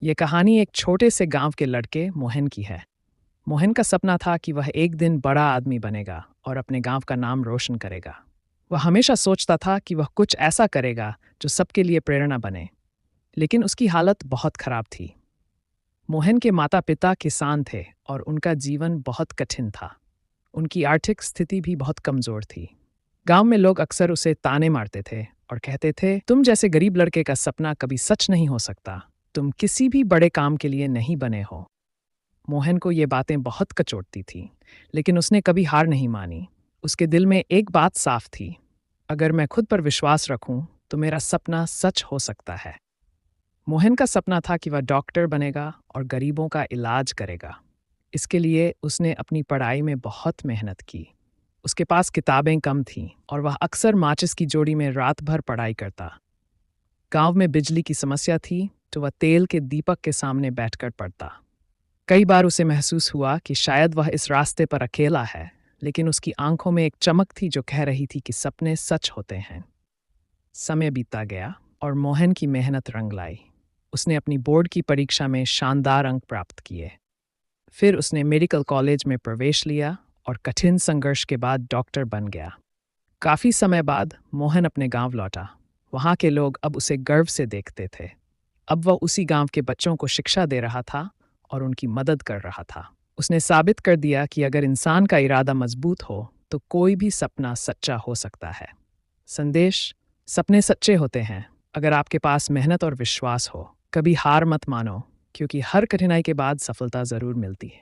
ये कहानी एक छोटे से गांव के लड़के मोहन की है। मोहन का सपना था कि वह एक दिन बड़ा आदमी बनेगा और अपने गांव का नाम रोशन करेगा। वह हमेशा सोचता था कि वह कुछ ऐसा करेगा जो सबके लिए प्रेरणा बने। लेकिन उसकी हालत बहुत खराब थी। मोहन के माता पिता किसान थे और उनका जीवन बहुत कठिन था। उनकी आर्थिक स्थिति भी बहुत कमजोर थी। गांव में लोग अक्सर उसे ताने मारते थे और कहते थे, तुम जैसे गरीब लड़के का सपना कभी सच नहीं हो सकता। तुम किसी भी बड़े काम के लिए नहीं बने हो। मोहन को ये बातें बहुत कचोटती थीं, लेकिन उसने कभी हार नहीं मानी। उसके दिल में एक बात साफ थी, अगर मैं खुद पर विश्वास रखूं तो मेरा सपना सच हो सकता है। मोहन का सपना था कि वह डॉक्टर बनेगा और गरीबों का इलाज करेगा। इसके लिए उसने अपनी पढ़ाई में बहुत मेहनत की। उसके पास किताबें कम थीं और वह अक्सर माचिस की जोड़ी में रात भर पढ़ाई करता। गांव में बिजली की समस्या थी तो वह तेल के दीपक के सामने बैठकर पढ़ता। कई बार उसे महसूस हुआ कि शायद वह इस रास्ते पर अकेला है, लेकिन उसकी आंखों में एक चमक थी जो कह रही थी कि सपने सच होते हैं। समय बीतता गया और मोहन की मेहनत रंग लाई। उसने अपनी बोर्ड की परीक्षा में शानदार अंक प्राप्त किए। फिर उसने मेडिकल कॉलेज में प्रवेश लिया और कठिन संघर्ष के बाद डॉक्टर बन गया। काफी समय बाद मोहन अपने गांव लौटा। वहां के लोग अब उसे गर्व से देखते थे। अब वह उसी गांव के बच्चों को शिक्षा दे रहा था और उनकी मदद कर रहा था। उसने साबित कर दिया कि अगर इंसान का इरादा मजबूत हो तो कोई भी सपना सच्चा हो सकता है। संदेश: सपने सच्चे होते हैं अगर आपके पास मेहनत और विश्वास हो। कभी हार मत मानो, क्योंकि हर कठिनाई के बाद सफलता जरूर मिलती है।